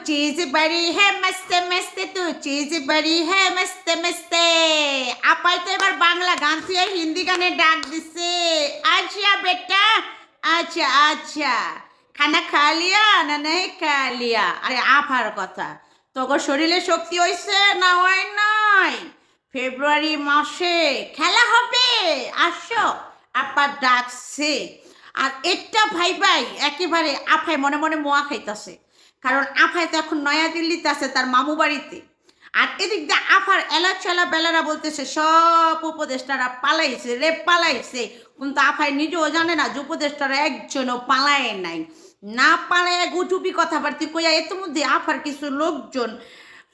चीज बड़ी है मस्त मस्त तू चीज बड़ी है मस्त मस्त আপাই তো এবার বাংলা গান থেকে হিন্দি গানে ডাক দিছে আচ্ছা বেটা আচ্ছা আচ্ছা খানা খা লিয়া না নাই খা লিয়া আরে আফার কথা তোর শরীরে শক্তি হইছে না হয় নাই ফেব্রুয়ারি মাসে খেলা হবে আসো আপা ডাকছে আর একটা ভাই ভাই একেবারে আফায় মনে মনে মোয়া খাইতেছে কারণ আফায় তো এখন নয়াদিল্লিতে আছে তার মামু বাড়িতে আর এদিক দিয়ে আফার এলাচেলা বেলারা বলতেছে সব উপদেষ্টারা পালাইছে রে পালাইছে কিন্তু আফায় নিজেও জানে না যে উপদেষ্টারা একজনও পালায় নাই না পালায় গুটুপি কথাবার্তি কইয়া এত মধ্যে আফার কিছু লোকজন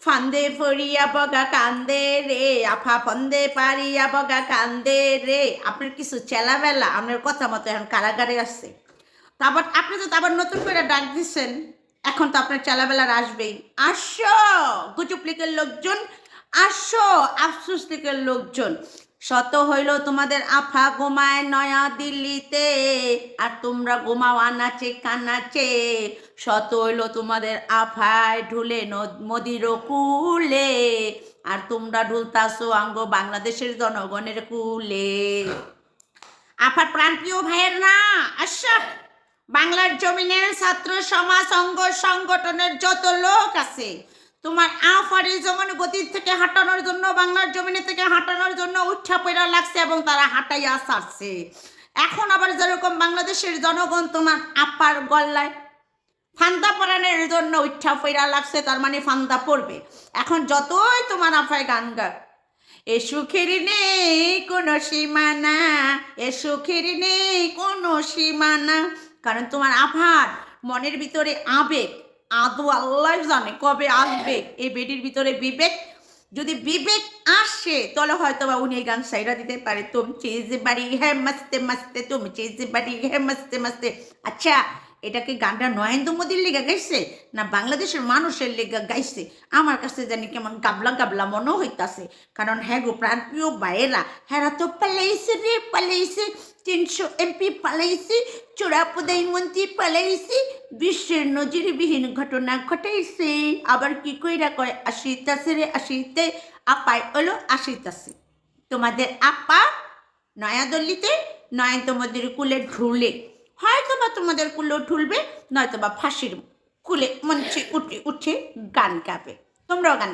ফান্দে ফরিয়া বগা কান্দে রে আফা ফন্দে পারিয়া বগা কান্দে রে আপনার কিছু চেলাবেলা আপনার কথা মতো এখন কারাগারে আছে তারপর আপনি তো আবার নতুন করে ডাক দিচ্ছেন এখন তো আপনার চেলাবেলার আসবেই আসো গুজব লিগের লোকজন আসো আফসোস লিগের লোকজন শত হইল তোমাদের আফা ঘুমায় নয়া দিল্লিতে আর তোমরা ঘুমাও আনাচে কানাচে শত হইল তোমাদের আফায় ঢুলে মোদির কুলে আর তোমরা ঢুলতাছো আঙ্গ বাংলাদেশের জনগণের কুলে আফার প্রাণপ্রিয় ভাইয়ের না আচ্ছা বাংলার জমিনের ছাত্র সমাজ অঙ্গ সংগঠনের যত লোক আছে তোমার আফারি যেমন গতির থেকে হাঁটানোর জন্য বাংলার জমিনে থেকে হাঁটানোর জন্য উঠা পড়া লাগছে এবং তারা হাঁটাইয়া ছাড়ছে এখন আবার যেরকম বাংলাদেশের জনগণ তোমার আপার গল্লায় ফান্দা পরানোর জন্য উঠা পড়া লাগছে তার মানে ফান্দা পড়বে এখন যতই তোমার আফায় গান গাক এ সুখের নেই কোনো সীমানা এ সুখের নেই কোনো সীমানা কারণ তোমার আফার মনের ভিতরে আবেগ আদৌ আল্লাহ জানে কবে আসবে এই বেটির ভিতরে বিবেক যদি বিবেক আসে তাহলে হয়তো বা উনি এই গান সাইরা দিতে পারে তুমি চিজ বাড়ি হ্যাঁ মাস্তে মাস্তে তুমি চিজ বাড়ি হ্যাঁ মাস্তে মাস্তে আচ্ছা এটা কি গানটা নরেন্দ্র মোদীর লেগে গাইছে না বাংলাদেশের মানুষের লেগে গাইছে আমার কাছে জানি কেমন গাবলা গাবলা মনে হইতাছে কারণ হ্যাঁ গো প্রাণপ্রিয় ভাইয়েরা হ্যাঁ তো পালাইছে রে পালাইছে 300 এমপি পালাইছে চোরা প্রধানমন্ত্রী পালাইছে বিশ্বের নজিরবিহীন ঘটনা ঘটাইছে আবার কি কইরা কয় আসিতাছে রে আসিতে আপায় হলো আসিতাছে তোমাদের আপা নয়াদিল্লিতে নরেন্দ্র মোদীর কুলে ঢুলে হয়তো বা তোমাদের কুলে ঢুলবে নয়তো বা ফাঁসির কুলে মঞ্চে উঠে উঠে গান গাবে তোমরাও গান